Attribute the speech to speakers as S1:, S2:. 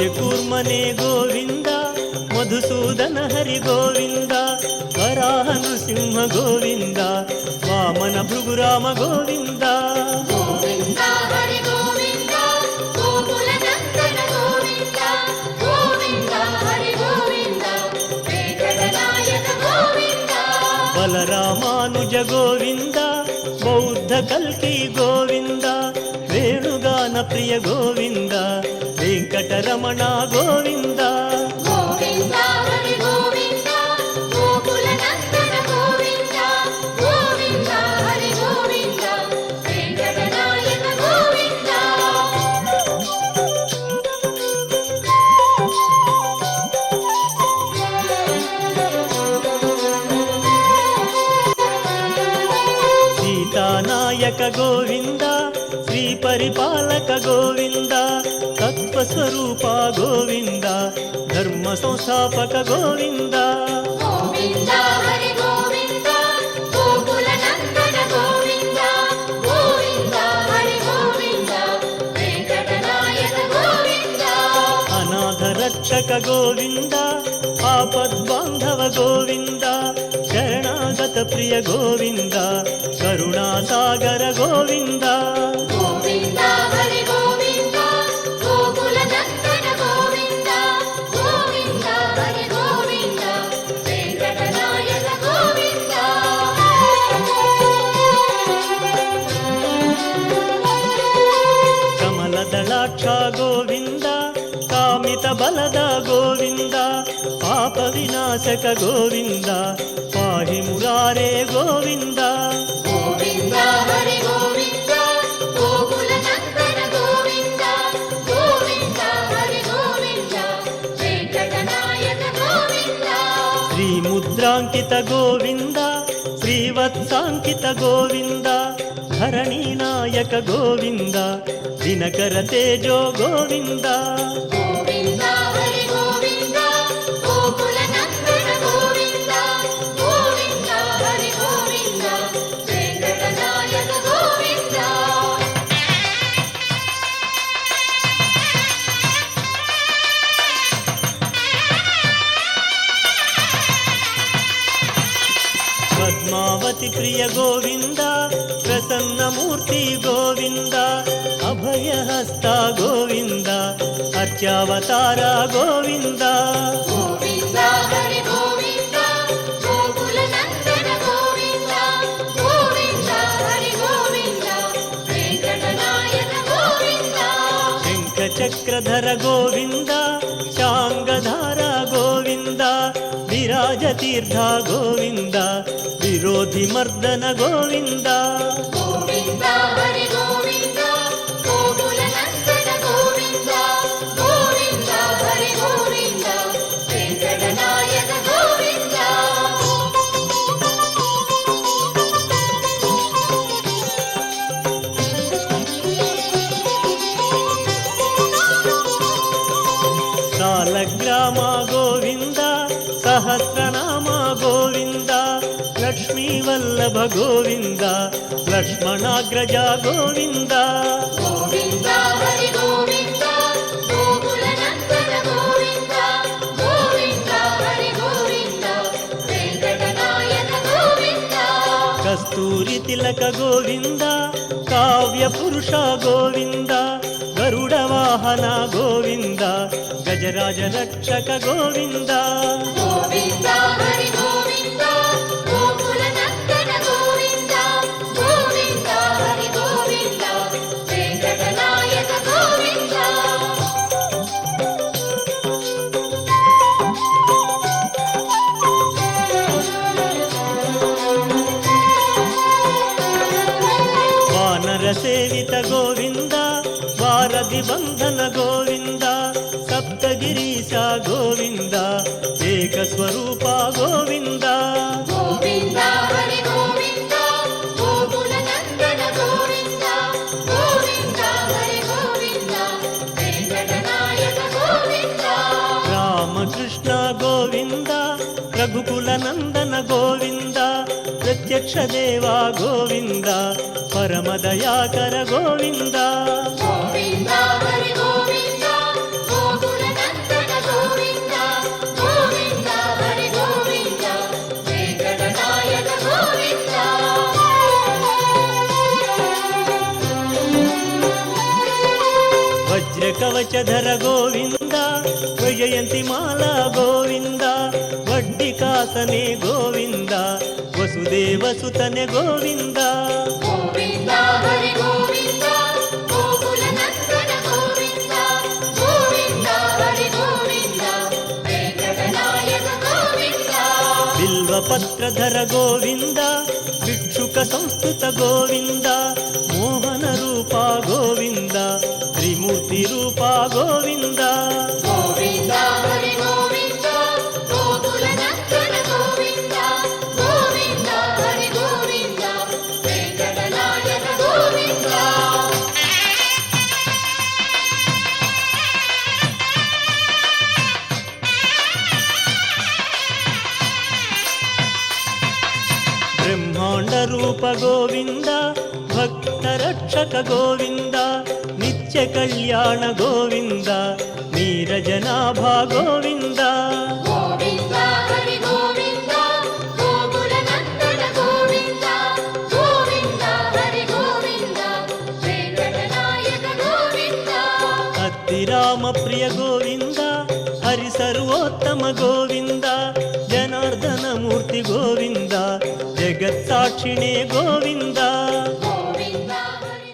S1: ಮತ್ಸ್ಯಕೂರ್ಮನೆ ಗೋವಿಂದ, ಮಧುಸೂದನ ಹರಿ ಗೋವಿಂದ, ವರಾಹ ನೃಸಿಂಹ ಗೋವಿಂದ, ವಾಮನ ಭೃಗುರಾಮ ಗೋವಿಂದ.
S2: ಗೋವಿಂದ ಹರಿ ಗೋವಿಂದ, ಗೋಕುಲ ನಂದನ ಗೋವಿಂದ, ಗೋವಿಂದ ಹರಿ ಗೋವಿಂದ, ವೆಂಕಟನಾಯಕ ಗೋವಿಂದ.
S1: ಬಲರಾಮಾನುಜ ಗೋವಿಂದ, ಬೌದ್ಧ ಕಲ್ಕಿ ಗೋವಿಂದ, ವೇಣುಗಾನ ಪ್ರಿಯ ಗೋವಿಂದ, ವೆಂಕಟರಮಣ ಗೋವಿಂದ.
S2: ಗೋವಿಂದ ಹರಿ ಗೋವಿಂದ, ಗೋಕುಲ ನಂದನ ಗೋವಿಂದ, ಗೋವಿಂದ ಹರಿ ಗೋವಿಂದ, ವೆಂಕಟನಾಯಕ ಗೋವಿಂದ.
S1: ಸೀತಾನಾಯಕ ಗೋವಿಂದ, ಶ್ರೀ ಪರಿಪಾಲಕ ಗೋವಿಂದ, ತತ್ವಸ್ವರೂಪ ಗೋವಿಂದ, ಧರ್ಮ ಸಂಸ್ಥಾಪಕ ಗೋವಿಂದ.
S2: ಗೋವಿಂದ ಹರಿ ಗೋವಿಂದ, ಗೋಕುಲ ನಂದನ ಗೋವಿಂದ, ಗೋವಿಂದ ಹರಿ ಗೋವಿಂದ, ವೆಂಕಟನಾಯಕ ಗೋವಿಂದ.
S1: ಅನಾಥ ರಕ್ಷಕ ಗೋವಿಂದ, ಆಪದ್ಬಾಂಧವ ಗೋವಿಂದ, ಶರಣಾಗತ ಪ್ರಿಯ ಗೋವಿಂದ, ಕರುಣಾಸಾಗರ ಗೋವಿಂದ.
S2: ಗೋವಿಂದ ಹರಿ ಗೋವಿಂದ, ಗೋಕುಲ ನಂದನ ಗೋವಿಂದ, ಗೋವಿಂದ ಹರಿ ಗೋವಿಂದ, ವೆಂಕಟನಾಯಕ ಗೋವಿಂದ.
S1: ಕಮಲದಳಾಕ್ಷ ಗೋವಿಂದ, ಕಾಮಿತ ಬಲದ ಗೋವಿಂದ, ಪಾಪ ವಿನಾಶಕ ಗೋವಿಂದ, ಪಾಹಿ ಮುರಾರೇ ಗೋವಿಂದ.
S2: ಗೋವಿಂದ ಹರಿ ಗೋವಿಂದ, ಗೋಕುಲ ನಂದನ ಗೋವಿಂದ, ಗೋವಿಂದ ಹರಿ ಗೋವಿಂದ, ವೆಂಕಟನಾಯಕ ಗೋವಿಂದ.
S1: ಶ್ರೀ ಮುದ್ರಾಂಕಿತ ಗೋವಿಂದ, ಶ್ರೀವತ್ಸಾಂಕಿತ ಗೋವಿಂದ, ಧರಣಿ ನಾಯಕ ಗೋವಿಂದ, ದಿನಕರ ತೇಜೋ ಗೋವಿಂದ.
S2: ಗೋವಿಂದ ಹರಿ ಗೋವಿಂದ, ಗೋಕುಲ ನಂದನ ಗೋವಿಂದ, ಗೋವಿಂದ ಹರಿ ಗೋವಿಂದ, ವೆಂಕಟನಾಯಕ ಗೋವಿಂದ.
S1: ಪದ್ಮಾವತಿ ಪ್ರಿಯ ಗೋವಿಂದ, ಪ್ರಸನ್ನ ಮೂರ್ತಿ ಗೋವಿಂದ, ಅಭಯ ಹಸ್ತ ಗೋವಿಂದ, ಅರ್ಚಾವತಾರ ಗೋವಿಂದ.
S2: ಗೋವಿಂದ ಹರಿ ಗೋವಿಂದ, ಗೋಕುಲ ನಂದನ ಗೋವಿಂದ, ಗೋವಿಂದ ಹರಿ ಗೋವಿಂದ, ವೆಂಕಟನಾಯಕ ಗೋವಿಂದ.
S1: ಶಂಖ ಚಕ್ರಧರ ಗೋವಿಂದ, ಶಾಂಗಧಾರ ಗೋವಿಂದ, ವಿರಾಜ ತೀರ್ಥ ಗೋವಿಂದ, ವಿರೋಧಿ ಮರ್ದನ ಗೋವಿಂದ.
S2: ಗೋವಿಂದ ಹರಿ ಗೋವಿಂದ, ಗೋಕುಲ ನಂದನ ಗೋವಿಂದ, ಗೋವಿಂದ ಹರಿ ಗೋವಿಂದ, ವೆಂಕಟನಾಯಕ ಗೋವಿಂದ.
S1: ಸಾಲಗ್ರಾಮ ಗೋವಿಂದ, ಸಹಸ್ರನಾಮ ಗೋವಿಂದ, ಲಕ್ಷ್ಮೀ ವಲ್ಲಭ ಗೋವಿಂದ, ಲಕ್ಷ್ಮಣಾಗ್ರಜ ಗೋವಿಂದ.
S2: ಗೋವಿಂದ ಹರಿ ಗೋವಿಂದ, ಗೋಕುಲ ನಂದನ ಗೋವಿಂದ, ಗೋವಿಂದ ಹರಿ ಗೋವಿಂದ, ವೆಂಕಟನಾಯಕ ಗೋವಿಂದ.
S1: ಕಸ್ತೂರಿ ತಿಲಕ ಗೋವಿಂದ, ಕಾವ್ಯ ಪುರುಷ ಗೋವಿಂದ, ಗರುಡ ವಾಹನ ಗೋವಿಂದ, ಗಜರಾಜ ರಕ್ಷಕ ಗೋವಿಂದ.
S2: ಗೋವಿಂದ ಹರಿ ಗೋವಿಂದ, ಗೋಕುಲ ನಂದನ ಗೋವಿಂದ, ಗೋವಿಂದ ಹರಿ ಗೋವಿಂದ, ವೆಂಕಟನಾಯಕ ಗೋವಿಂದ. ವಾನರ ಸೇವಿತ ಗೋವಿಂದ, ವಾರಧಿ ಬಂಧನ ಗೋವಿಂದ, ಸಪ್ತಗಿರೀಶ ಗೋವಿಂದ, ಏಕ ಸ್ವರೂಪ ಗೋವಿಂದ. ಗೋವಿಂದ ಹರಿ ಗೋವಿಂದ, ಗೋಕುಲ ನಂದನ ಗೋವಿಂದ, ಗೋವಿಂದ ಹರಿ ಗೋವಿಂದ, ವೆಂಕಟನಾಯಕ ಗೋವಿಂದ.
S1: ರಾಮಕೃಷ್ಣ ಗೋವಿಂದ, ರಘುಕುಲ ನಂದನ ಗೋವಿಂದ, ಪ್ರತ್ಯಕ್ಷ ದೇವ ಗೋವಿಂದ, ಪರಮ ದಯಾಕರ ಗೋವಿಂದ.
S2: ಗೋವಿಂದ ಹರಿ ಗೋವಿಂದ, ಗೋಕುಲ
S1: ಗುಂಡ ಕವಚಧರ ಗೋವಿಂದ ವೈಜಯಂತಿ ಮಾಲಾ ಗೋವಿಂದ ವಡ್ಡಿ ಕಾಸನೆ ಗೋವಿಂದ ವಸುದೇವ ಸುತನೆ ಗೋವಿಂದ
S2: ಗೋವಿಂದ ಹರಿ ಗೋವಿಂದ ಗೋಕುಲ ನಂದನ ಗೋವಿಂದ ಗೋವಿಂದ ಹರಿ ಗೋವಿಂದ ವೆಂಕಟನಾಯಕ ಗೋವಿಂದ
S1: ಬಿಲ್ವಪತ್ರಧರ ಗೋವಿಂದ ಭಿಕ್ಷುಕ ಸಂಸ್ಕೃತ ಗೋವಿಂದ ಮೋಹನ ರೂಪ ಗೋವಿಂದ ತ್ರಿಮೂರ್ತಿ ರೂಪ ಗೋವಿಂದ
S2: ಗೋವಿಂದ ಹರಿ ಗೋವಿಂದ ಗೋಕುಲ ನಂದನ ಗೋವಿಂದ ಗೋವಿಂದ ಹರಿ ಗೋವಿಂದ ವೆಂಕಟನಾಯಕ ಗೋವಿಂದ
S1: ಬ್ರಹ್ಮಾಂಡ ರೂಪ ಗೋವಿಂದ ಭಕ್ತ ರಕ್ಷಕ ಗೋವಿಂದ ನಿತ್ಯ ಕಲ್ಯಾಣ ಗೋವಿಂದ ನೀರಜನಾಭ ಗೋವಿಂದ
S2: ಗೋವಿಂದ ಹರಿ ಗೋವಿಂದ ಗೋಕುಲ ನಂದನ ಗೋವಿಂದ ಗೋವಿಂದ ಹರಿ ಗೋವಿಂದ ವೆಂಕಟನಾಯಕ ಗೋವಿಂದ
S1: ಅತ್ತಿರಾಮ ಪ್ರಿಯ ಗೋವಿಂದ ಹರಿ ಸರ್ವೋತ್ತಮ ಗೋವಿಂದ ಜನಾರ್ದನ ಮೂರ್ತಿ ಗೋವಿಂದ ಜಗತ್ಸಾಕ್ಷಿಣೇ ಗೋವಿಂದ
S2: ಗೋವಿಂದ ಹರಿ